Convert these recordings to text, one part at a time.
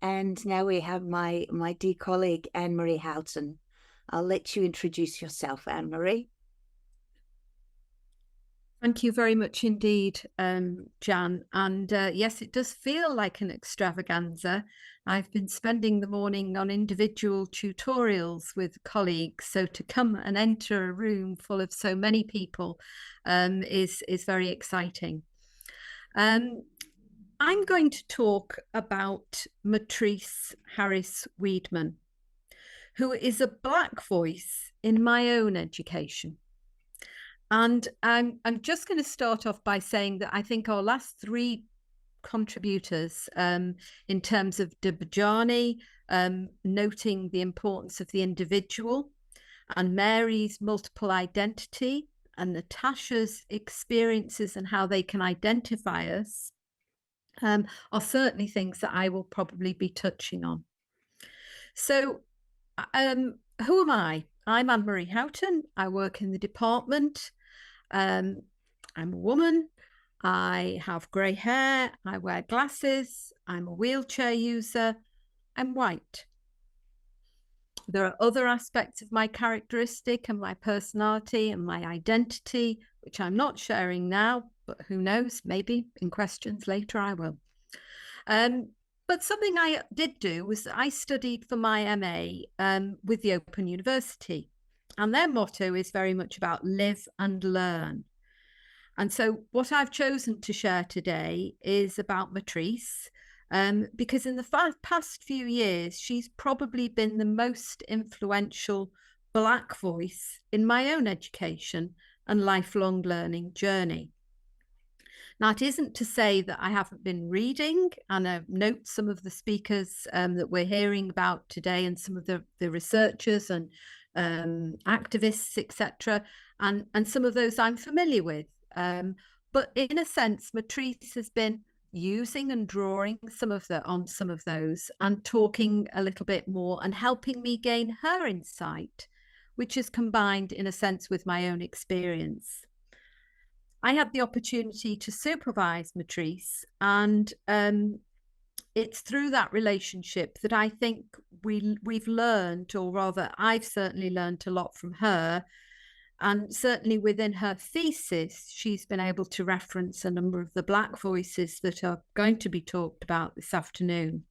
And now we have my dear colleague, Anne-Marie Houghton. I'll let you introduce yourself, Anne-Marie. Thank you very much indeed, Jan. And yes, it does feel like an extravaganza. I've been spending the morning on individual tutorials with colleagues. So to come and enter a room full of so many people is very exciting. I'm going to talk about Matrice Harris Weedman, who is a Black voice in my own education. And I'm just going to start off by saying that I think our last three contributors, in terms of Debjani, noting the importance of the individual, and Mary's multiple identity, and Natasha's experiences and how they can identify us, are certainly things that I will probably be touching on. So, who am I? I'm Anne-Marie Houghton. I work in the department. I'm a woman. I have grey hair. I wear glasses. I'm a wheelchair user. I'm white. There are other aspects of my characteristic and my personality and my identity, which I'm not sharing now, but who knows, maybe in questions later I will. But something I did do was I studied for my MA with the Open University. And their motto is very much about live and learn. And so what I've chosen to share today is about Matrice, because in the past few years, she's probably been the most influential Black voice in my own education and lifelong learning journey. Now, it isn't to say that I haven't been reading, and I note some of the speakers that we're hearing about today and some of the researchers and activists, etc. And some of those I'm familiar with. But in a sense, Matrice has been using and drawing on some of those and talking a little bit more and helping me gain her insight, which is combined in a sense with my own experience. I had the opportunity to supervise Matrice, and it's through that relationship that I think we've learned, or rather I've certainly learned a lot from her. And certainly within her thesis, she's been able to reference a number of the Black voices that are going to be talked about this afternoon.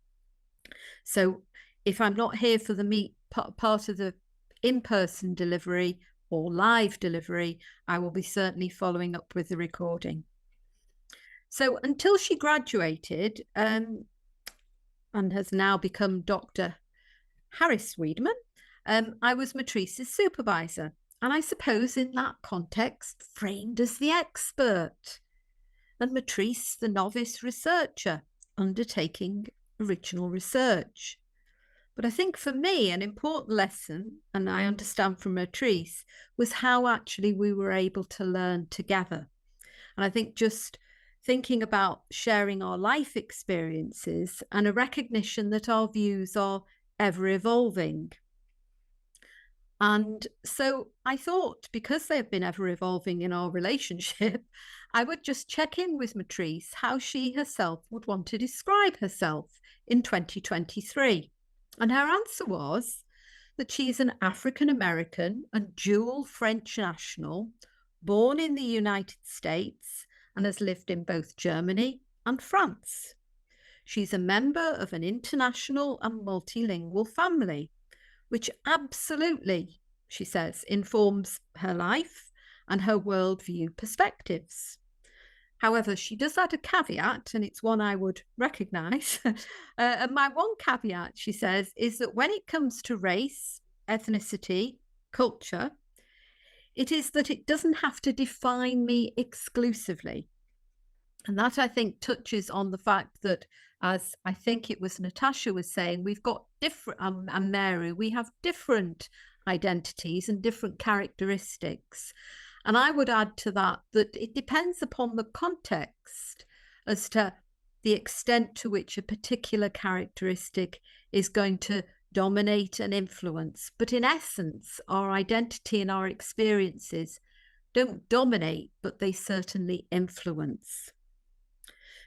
So if I'm not here for the part of the in-person delivery or live delivery, I will be certainly following up with the recording. So until she graduated and has now become Dr. Harris Weedman, I was Matrice's supervisor. And I suppose in that context, framed as the expert, and Matrice, the novice researcher, undertaking original research. But I think for me, an important lesson, and I understand from Matrice, was how actually we were able to learn together. And I think just thinking about sharing our life experiences and a recognition that our views are ever evolving. And so I thought, because they've been ever evolving in our relationship, I would just check in with Matrice how she herself would want to describe herself in 2023. And her answer was that she's an African-American and dual French national, born in the United States and has lived in both Germany and France. She's a member of an international and multilingual family, which absolutely, she says, informs her life and her worldview perspectives. However, she does add a caveat, and it's one I would recognise. And my one caveat, she says, is that when it comes to race, ethnicity, culture, it is that it doesn't have to define me exclusively. And that, I think, touches on the fact that, as I think it was Natasha was saying, we've got different, and Mary, we have different identities and different characteristics. And I would add to that it depends upon the context as to the extent to which a particular characteristic is going to dominate and influence. But in essence, our identity and our experiences don't dominate, but they certainly influence.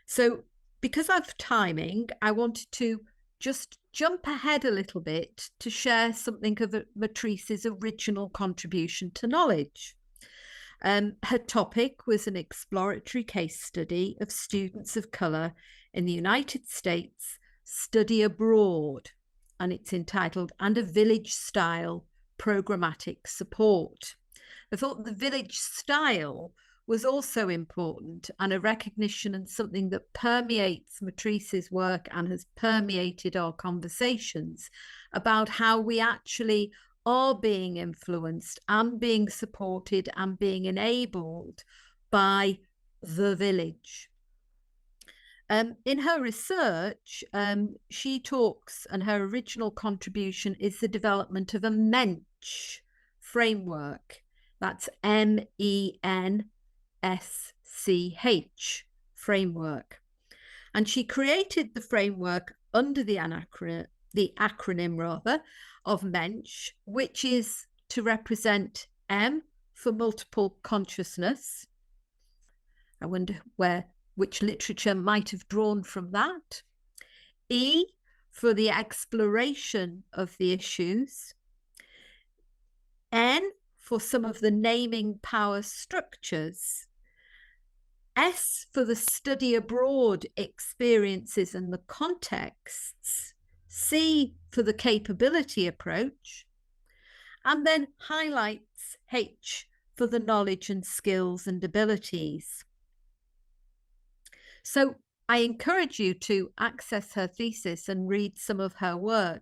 So because of timing, I wanted to just jump ahead a little bit to share something of Matrice's original contribution to knowledge. Her topic was an exploratory case study of students of colour in the United States study abroad, and it's entitled "And a Village Style Programmatic Support." I thought the village style was also important, and a recognition and something that permeates Matrice's work and has permeated our conversations about how we actually are being influenced and being supported and being enabled by the village. In her research, she talks, and her original contribution is the development of a MENSCH framework. That's MENSCH framework. And she created the framework under the acronym of MENSCH, which is to represent M for multiple consciousness. I wonder which literature might have drawn from that. E for the exploration of the issues. N for some of the naming power structures. S for the study abroad experiences and the contexts. C for the capability approach. And then highlights H for the knowledge and skills and abilities. So I encourage you to access her thesis and read some of her work.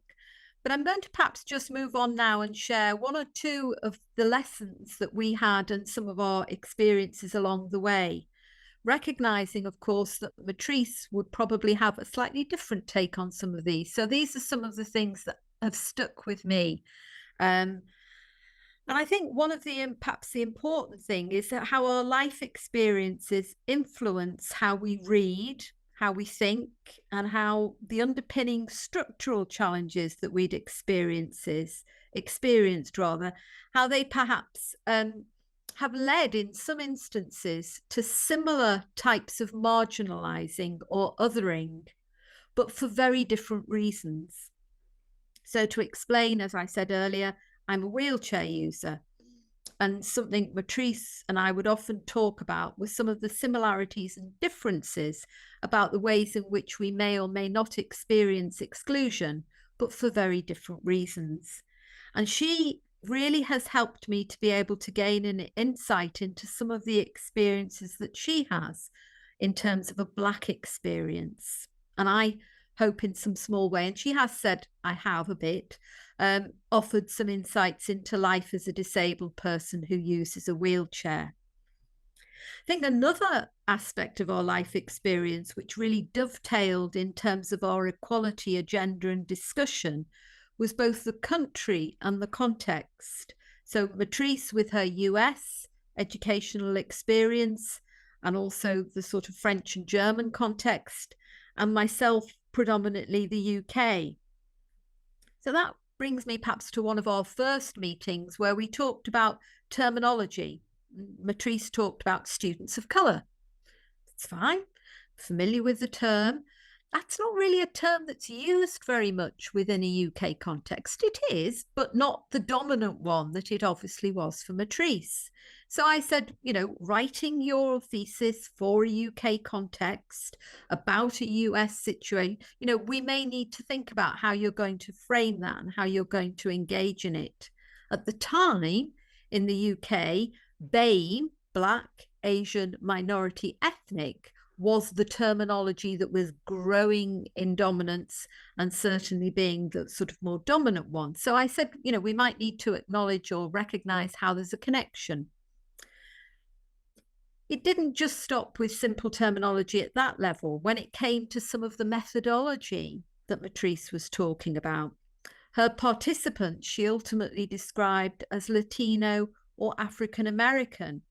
But I'm going to perhaps just move on now and share one or two of the lessons that we had and some of our experiences along the way, recognizing, of course, that Matrice would probably have a slightly different take on some of these. So these are some of the things that have stuck with me. And I think one of the perhaps the important thing is that how our life experiences influence how we read, how we think, and how the underpinning structural challenges that we'd experienced, how they perhaps have led in some instances to similar types of marginalizing or othering, but for very different reasons. So to explain, as I said earlier, I'm a wheelchair user, and something Matrice and I would often talk about was some of the similarities and differences about the ways in which we may or may not experience exclusion, but for very different reasons. And she really has helped me to be able to gain an insight into some of the experiences that she has in terms of a Black experience. And I hope in some small way, and she has said I have a bit, offered some insights into life as a disabled person who uses a wheelchair. I think another aspect of our life experience, which really dovetailed in terms of our equality agenda and discussion, was both the country and the context. So Matrice with her US educational experience, and also the sort of French and German context, and myself predominantly the UK. So that brings me perhaps to one of our first meetings where we talked about terminology. Matrice talked about students of colour. It's fine, familiar with the term. That's not really a term that's used very much within a UK context. It is, but not the dominant one that it obviously was for Matrice. So I said, you know, writing your thesis for a UK context about a US situation, you know, we may need to think about how you're going to frame that and how you're going to engage in it. At the time in the UK, BAME, Black, Asian, Minority, Ethnic, was the terminology that was growing in dominance and certainly being the sort of more dominant one. So I said, you know, we might need to acknowledge or recognize how there's a connection. It didn't just stop with simple terminology at that level. When it came to some of the methodology that Matrice was talking about, her participants she ultimately described as Latino or African American.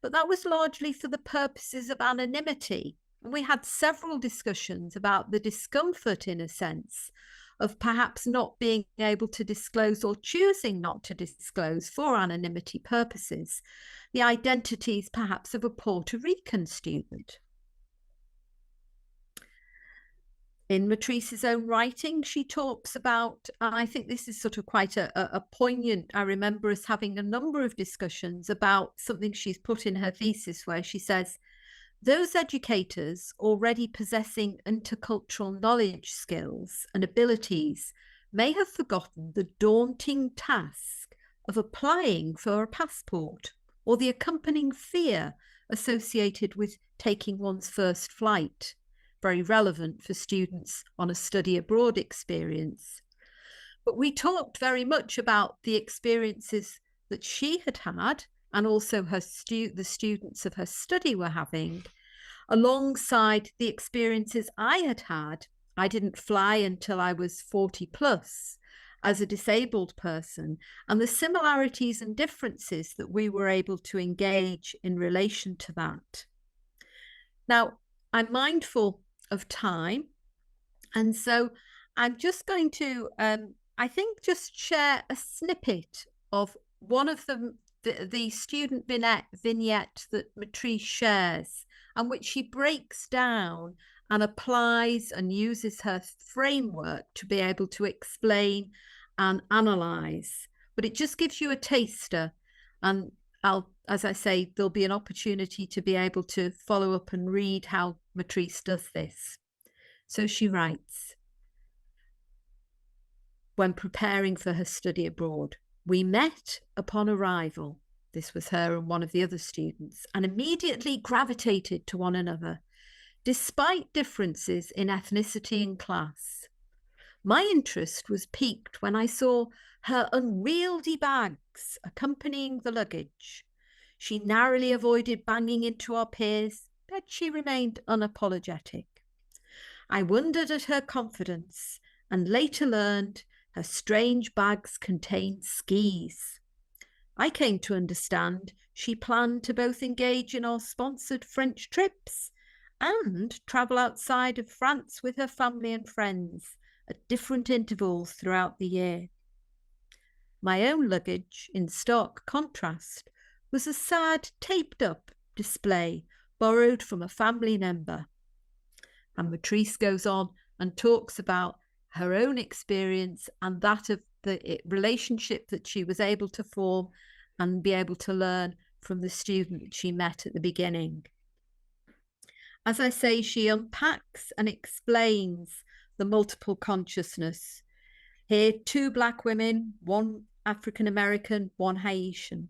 But that was largely for the purposes of anonymity. And we had several discussions about the discomfort, in a sense, of perhaps not being able to disclose or choosing not to disclose for anonymity purposes the identities perhaps of a Puerto Rican student. In Matrice's own writing, she talks about, and I think this is sort of quite a poignant, I remember us having a number of discussions about something she's put in her thesis where she says, those educators already possessing intercultural knowledge, skills and abilities may have forgotten the daunting task of applying for a passport or the accompanying fear associated with taking one's first flight, very relevant for students on a study abroad experience. But we talked very much about the experiences that she had had and also the students of her study were having, alongside the experiences I had had. I didn't fly until I was 40 plus as a disabled person, and the similarities and differences that we were able to engage in relation to that. Now, I'm mindful of time, and so I'm just going to, I think, just share a snippet of one of the student vignette that Matrice shares, and which she breaks down and applies and uses her framework to be able to explain and analyse. But it just gives you a taster, and as I say, there'll be an opportunity to be able to follow up and read how Matrice does this. So she writes, when preparing for her study abroad, we met upon arrival. This was her and one of the other students, and immediately gravitated to one another, despite differences in ethnicity and class. My interest was piqued when I saw her unwieldy bags accompanying the luggage. She narrowly avoided banging into our peers, but she remained unapologetic. I wondered at her confidence and later learned her strange bags contained skis. I came to understand she planned to both engage in our sponsored French trips and travel outside of France with her family and friends at different intervals throughout the year. My own luggage, in stark contrast, was a sad, taped-up display borrowed from a family member. And Matrice goes on and talks about her own experience and that of the relationship that she was able to form and be able to learn from the student she met at the beginning. As I say, she unpacks and explains the multiple consciousness. Here, 2 Black women, 1 African-American, 1 Haitian.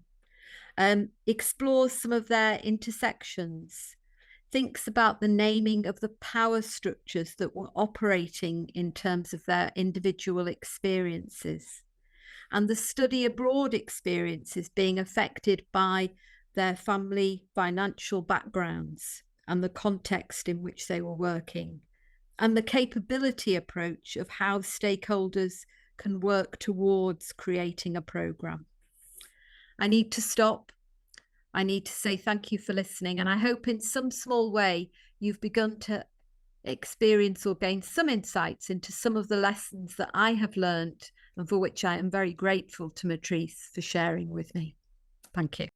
Explores some of their intersections, thinks about the naming of the power structures that were operating in terms of their individual experiences, and the study abroad experiences being affected by their family financial backgrounds and the context in which they were working, and the capability approach of how stakeholders can work towards creating a programme. I need to stop. I need to say thank you for listening, and I hope in some small way you've begun to experience or gain some insights into some of the lessons that I have learned and for which I am very grateful to Matrice for sharing with me. Thank you.